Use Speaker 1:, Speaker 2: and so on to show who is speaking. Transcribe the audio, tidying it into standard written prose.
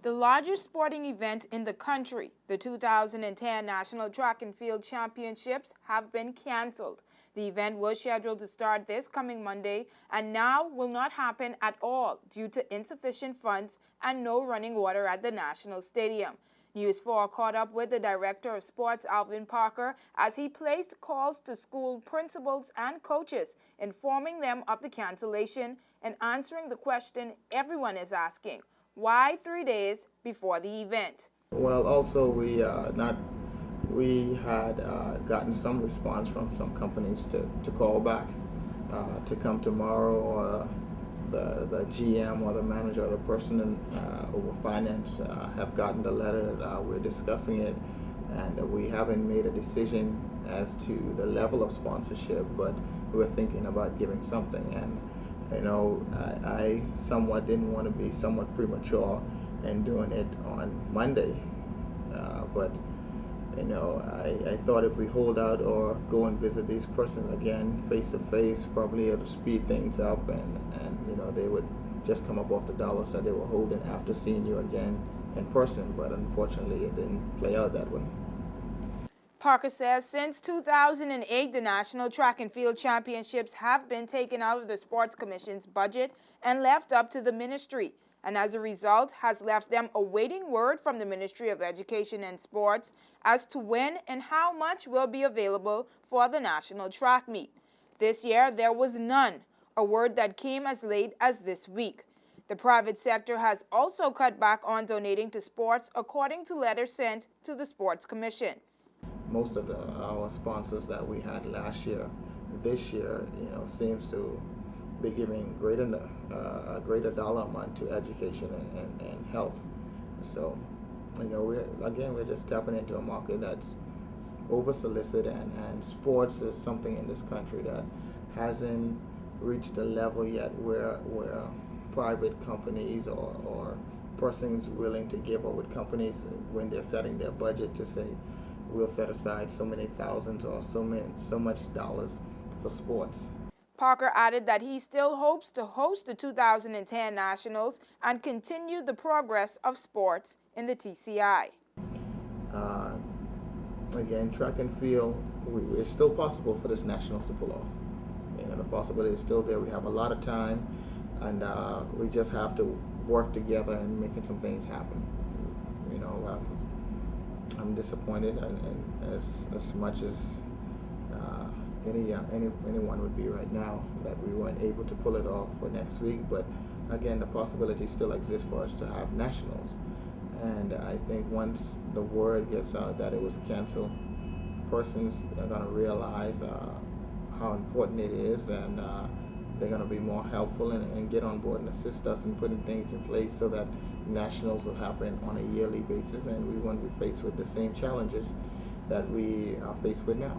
Speaker 1: The largest sporting event in the country, the 2010 National Track and Field Championships, have been canceled. The event was scheduled to start this coming Monday and now will not happen at all due to insufficient funds and no running water at the National Stadium. News 4 caught up with the Director of Sports, Alvin Parker, as he placed calls to school principals and coaches, informing them of the cancellation and answering the question everyone is asking: why 3 days before the event?
Speaker 2: Well, also we had gotten some response from some companies to call back to come tomorrow, or the GM or the manager or the person over finance have gotten the letter. We're discussing it, and we haven't made a decision as to the level of sponsorship, but we're thinking about giving something. And you know, I somewhat didn't want to be somewhat premature in doing it on Monday, but you know, I thought if we hold out or go and visit these persons again face to face, probably it'll speed things up, and you know, they would just come up off the dollars that they were holding after seeing you again in person. But unfortunately, it didn't play out that way.
Speaker 1: Parker says since 2008, the National Track and Field Championships have been taken out of the Sports Commission's budget and left up to the ministry, and as a result has left them awaiting word from the Ministry of Education and Sports as to when and how much will be available for the national track meet. This year, there was none, a word that came as late as this week. The private sector has also cut back on donating to sports, according to letters sent to the Sports Commission.
Speaker 2: Most of our sponsors that we had last year, this year, you know, seems to be giving a greater dollar amount to education and health. So, you know, we're just tapping into a market that's over solicited, and sports is something in this country that hasn't reached a level yet where private companies or persons willing to give, or with companies when they're setting their budget to say we'll set aside so many thousands or so much dollars for sports.
Speaker 1: Parker added that he still hopes to host the 2010 Nationals and continue the progress of sports in the TCI.
Speaker 2: Again, track and field, it's still possible for this Nationals to pull off. You know, the possibility is still there. We have a lot of time, and we just have to work together and making some things happen. You know, I'm disappointed, and as much as anyone would be right now, that we weren't able to pull it off for next week. But again, the possibility still exists for us to have nationals, and I think once the word gets out that it was canceled, persons are going to realize how important it is, and they're going to be more helpful and get on board and assist us in putting things in place so that nationals will happen on a yearly basis, and we won't be faced with the same challenges that we are faced with now.